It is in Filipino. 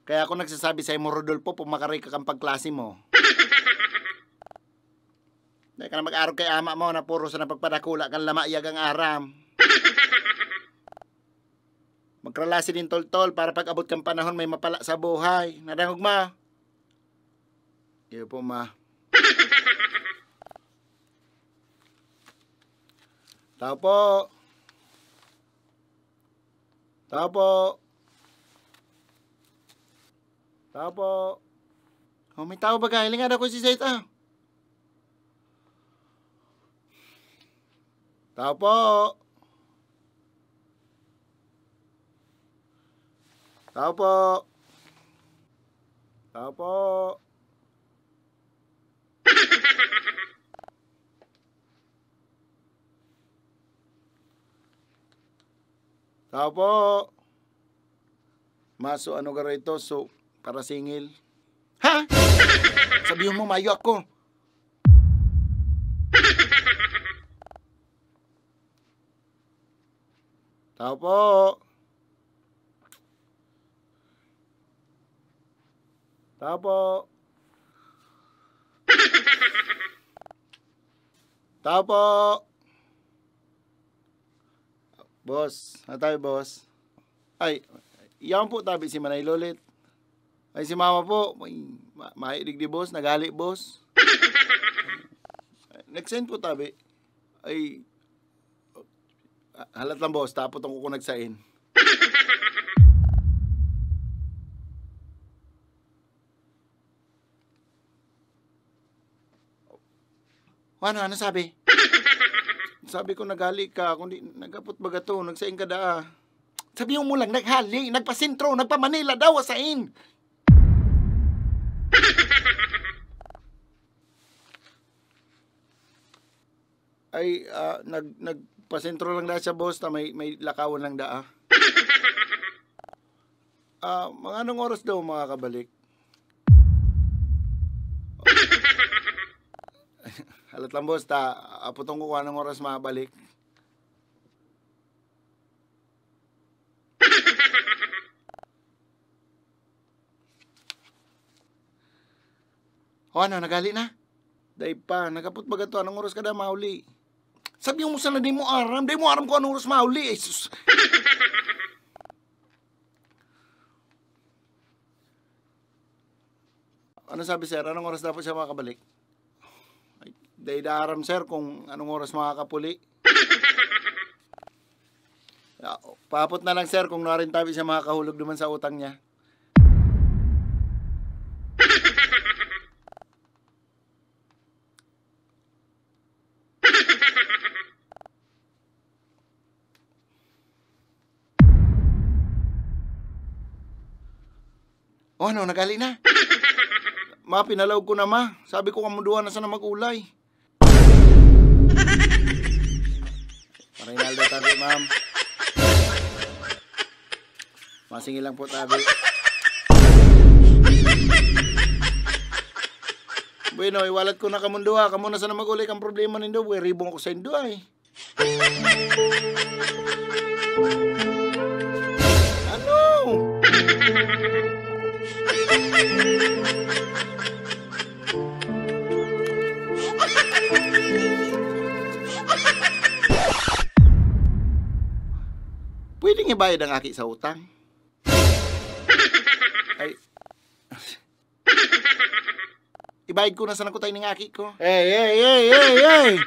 Kaya ako nagsasabi sa mo, Rodolfo, pumakaray ka kang pagklase mo. Dahil ka na mag-araw kay ama mo na puro sa napagpadakula kang lamayag ang aram. Magkralasi din tol-tol para pag abot kang panahon may mapala sa buhay. Nadangog ma? Iyo po ma. Tao po. Tao po. Tao po. Oh, may tao ba ka? Hilingan ako si Zeta. Tao po. Tao po. Tao po. Tao po. Maso ano ka rito? So, para singil. Ha? Sabihin mo, mayo ako. Tao po. Tao po. Tao po. Boss, ano tayo boss? Ay, iyan po tabi si Manay Lolit. Ay si mama po, mairig di boss, nagali boss. Nag-send po tabi. Ay, halat lang boss, tapos ko nagsain. Ano sabi? Sabi ko nagali ka, kundi nagapot baga to, nagsain ka daa. Sabi mo lang, naghali, nagpasintro, nagpamanila daw sain. Ay, nagpasintro lang daa siya boss, ta may lakawan lang daa. Mga anong oras daw makakabalik? Halat lang boss, aputong ko kung anong oras makabalik. O ano, nagali na? Day pa, nagapot ba gato, anong oras ka na mauli? Sabi mo sana di mo aram kung anong oras mauli. Ay, sus. Ano sabi sir, anong oras dapat siya makabalik? Day daram sir kung anong oras makakapuli. Paapot na lang sir kung narin tabi siya makakahulog naman sa utang niya. O ano, nagali na? Ma, pinalawag ko na ma. Sabi ko kamunduhan na sana mag-ulay. Marinaldo tabi, ma'am. Masingil lang po tabi. Bueno, iwalat ko na kamunduha. Kamu na sana mag-ulay kang problema nindo. Buhay ribong ako sa indo ay. Ano? Pwede nga bayad ang aki sa utang? Ay. Ibayad ko na sa nakutay ng aki ko. Hey!